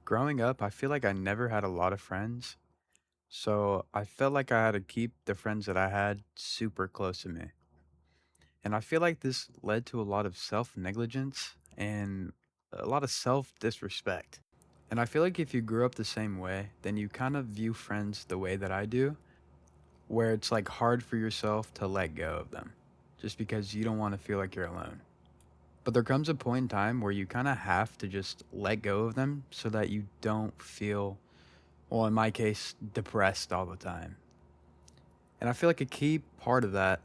Growing up, I feel like I never had a lot of friends, so I felt like I had to keep the friends that I had super close to me. And I feel like this led to a lot of self-negligence and a lot of self-disrespect. And I feel like if you grew up the same way, then you kind of view friends the way that I do, where it's like hard for yourself to let go of them just because you don't want to feel like you're alone. But there comes a point in time where you kind of have to just let go of them so that you don't feel, well, in my case, depressed all the time. And I feel like a key part of that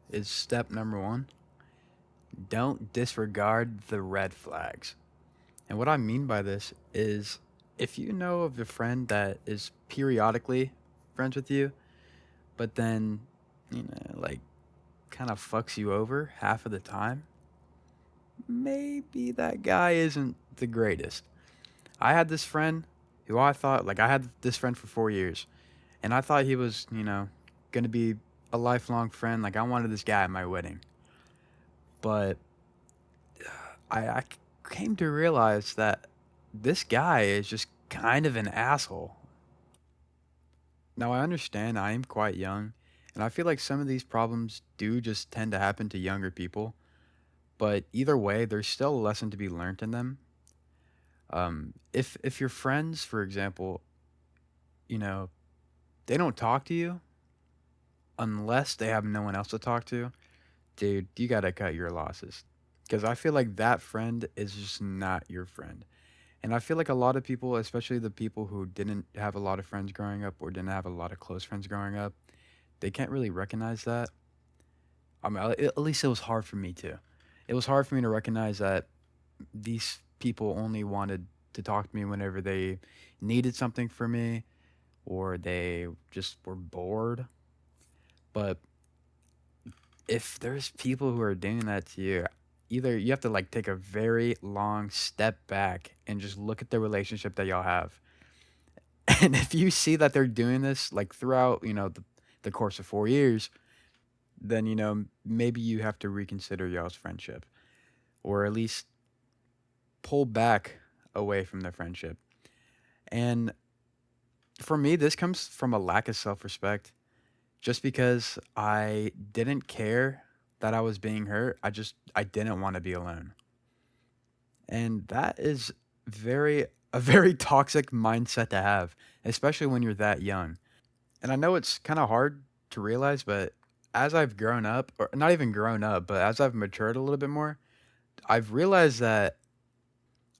is step number one: don't disregard the red flags. And what I mean by this is if you know of a friend that is periodically friends with you, but then, like kind of fucks you over half of the time, maybe that guy isn't the greatest. I had this friend who I thought, like, I had this friend for 4 years, and I thought he was, gonna be a lifelong friend. Like, I wanted this guy at my wedding, but I came to realize that this guy is just kind of an asshole. Now, I understand I am quite young, and I feel like some of these problems do just tend to happen to younger people, but either way, there's still a lesson to be learned in them. If your friends, for example, you know, they don't talk to you unless they have no one else to talk to, dude, you gotta cut your losses. Because I feel like that friend is just not your friend. And I feel like a lot of people, especially the people who didn't have a lot of friends growing up or didn't have a lot of close friends growing up, they can't really recognize that. I mean, at least it was hard for me too. It was hard for me to recognize that these people only wanted to talk to me whenever they needed something from me or they just were bored. But if there's people who are doing that to you, either you have to like take a very long step back and just look at the relationship that y'all have. And if you see that they're doing this like throughout, the course of 4 years, then maybe you have to reconsider y'all's friendship or at least pull back away from the friendship. And for me, this comes from a lack of self-respect. Just because I didn't care that I was being hurt, I didn't want to be alone. And that is a very toxic mindset to have, especially when you're that young. And I know it's kind of hard to realize, but as I've grown up, or not even grown up, but as I've matured a little bit more, I've realized that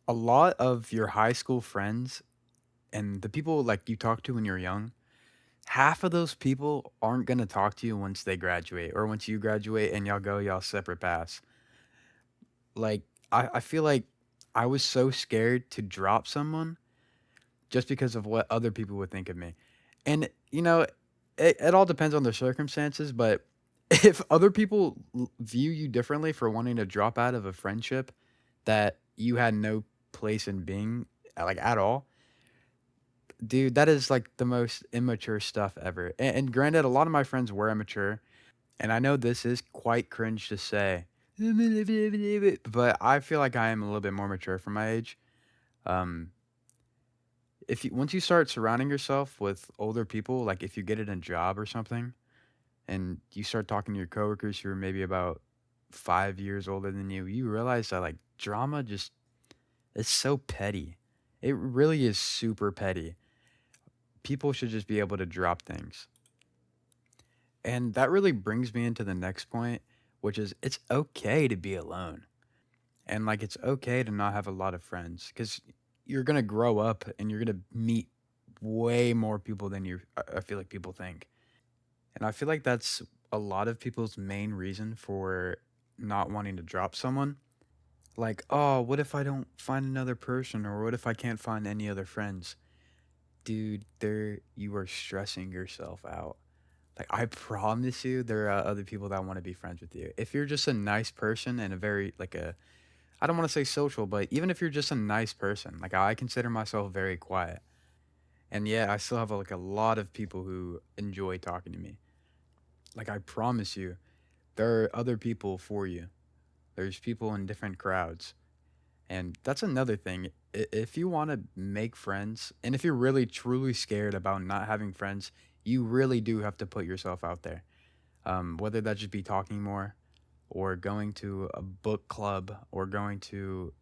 a lot of your high school friends and the people like you talk to when you're young, half of those people aren't gonna talk to you once they graduate or once you graduate and y'all go y'all separate paths. Like, I feel like I was so scared to drop someone just because of what other people would think of me. And, it all depends on the circumstances, but if other people view you differently for wanting to drop out of a friendship that you had no place in being, like, at all, dude, that is like the most immature stuff ever. And granted, a lot of my friends were immature, and I know this is quite cringe to say, but I feel like I am a little bit more mature for my age. Um, if you once you start surrounding yourself with older people, like if you get in a job or something, and you start talking to your coworkers who are maybe about 5 years older than you realize that like drama just it's so petty. It really is super petty. People should just be able to drop things. And that really brings me into the next point, which is it's okay to be alone. And like it's okay to not have a lot of friends cuz you're going to grow up and you're going to meet way more people than I feel like people think. And I feel like that's a lot of people's main reason for not wanting to drop someone. Like, "Oh, what if I don't find another person or what if I can't find any other friends?" Dude, there you are stressing yourself out. Like, I promise you there are other people that wanna be friends with you. If you're just a nice person and a very like a I don't wanna say social, but even if you're just a nice person, like, I consider myself very quiet. And, yeah, I still have, like, a lot of people who enjoy talking to me. Like, I promise you, there are other people for you. There's people in different crowds. And that's another thing. If you want to make friends, and if you're really truly scared about not having friends, you really do have to put yourself out there. Whether that just be talking more, or going to a book club, or going to,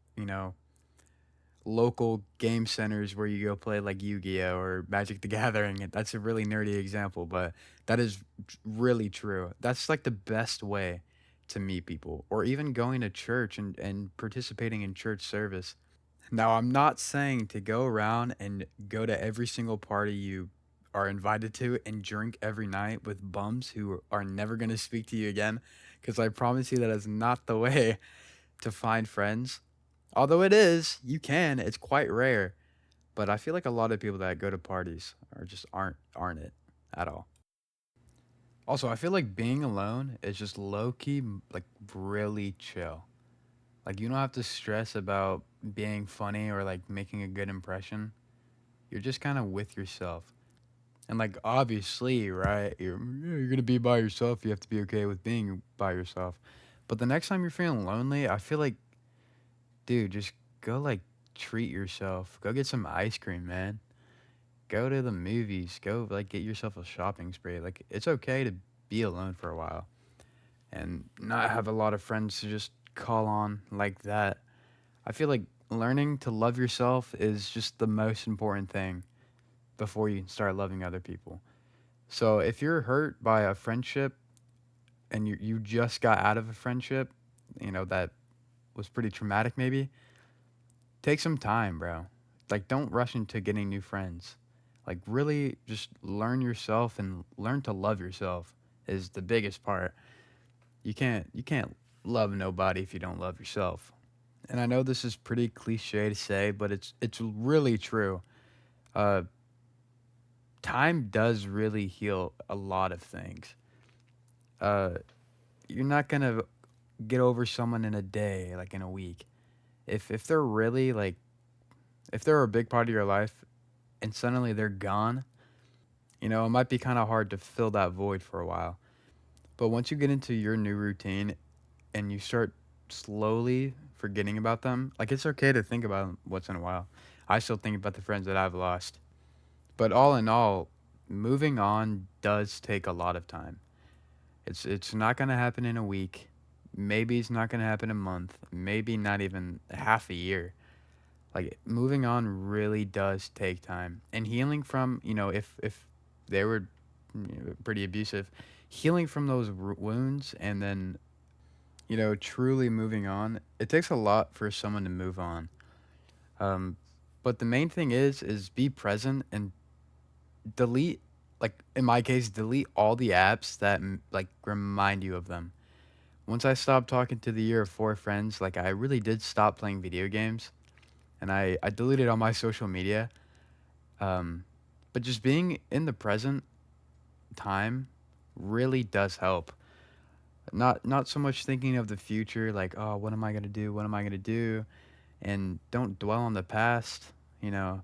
local game centers where you go play like Yu-Gi-Oh or Magic the Gathering. And that's a really nerdy example, but that is really true. That's like the best way to meet people, or even going to church and participating in church service. Now, I'm not saying to go around and go to every single party you are invited to and drink every night with bums who are never going to speak to you again, because I promise you that is not the way to find friends. Although it is, you can, it's quite rare. But I feel like a lot of people that go to parties are just aren't it at all. Also, I feel like being alone is just low key like really chill. Like you don't have to stress about being funny or like making a good impression. You're just kind of with yourself. And like obviously, right? You're going to be by yourself. You have to be okay with being by yourself. But the next time you're feeling lonely, I feel like dude, just go like treat yourself. Go get some ice cream, man. Go to the movies. Go like get yourself a shopping spree. Like it's okay to be alone for a while and not have a lot of friends to just call on like that. I feel like learning to love yourself is just the most important thing before you start loving other people. So if you're hurt by a friendship and you just got out of a friendship, that was pretty traumatic maybe, take some time, bro. Like don't rush into getting new friends. Like really just learn yourself and learn to love yourself is the biggest part. You can't love nobody if you don't love yourself. And I know this is pretty cliche to say, but it's really true. Uh Time does really heal a lot of things. Uh you're not going to get over someone in a day, like in a week. If they're really like if they're a big part of your life and suddenly they're gone, it might be kind of hard to fill that void for a while. But once you get into your new routine and you start slowly forgetting about them, like it's okay to think about them once in a while. I still think about the friends that I've lost. But all in all, moving on does take a lot of time. It's not going to happen in a week. Maybe it's not going to happen a month. Maybe not even half a year. Like moving on really does take time. And healing from, if they were pretty abusive, healing from those wounds and then, truly moving on, it takes a lot for someone to move on. Um, but the main thing is be present and delete, like in my case, delete all the apps that like remind you of them. Once I stopped talking to the year of four friends, like I really did stop playing video games, and I deleted all my social media. Um, but just being in the present time really does help. Not so much thinking of the future, like, oh, what am I gonna do? What am I gonna do? And don't dwell on the past. You know,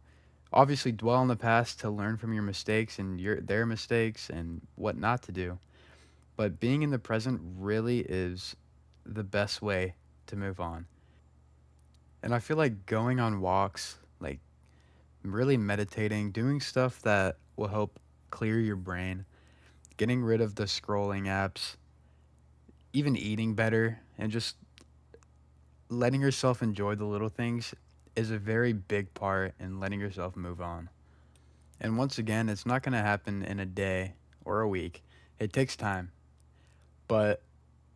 obviously dwell on the past to learn from your mistakes and their mistakes and what not to do. But being in the present really is the best way to move on. And I feel like going on walks, like really meditating, doing stuff that will help clear your brain, getting rid of the scrolling apps, even eating better, and just letting yourself enjoy the little things is a very big part in letting yourself move on. And once again, it's not going to happen in a day or a week. It takes time, but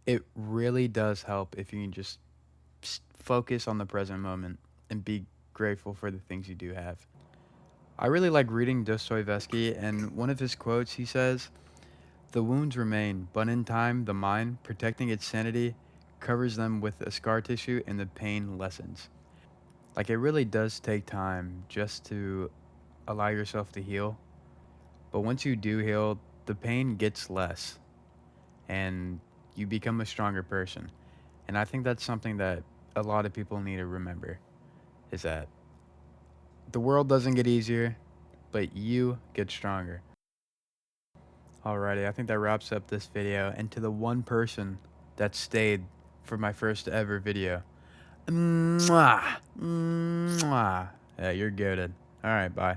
it really does help if you can just focus on the present moment and be grateful for the things you do have. I really like reading Dostoevsky, and one of his quotes he says, "The wounds remain, but in time, the mind, protecting its sanity, covers them with a scar tissue and the pain lessens." Like, it really does take time just to allow yourself to heal. But once you do heal, the pain gets less and you become a stronger person. And I think that's something that a lot of people need to remember is that the world doesn't get easier, but you get stronger. Alrighty, I think that wraps up this video. And to the one person that stayed for my first ever video, Mwah. Mwah. Yeah, you're goated. All right, bye.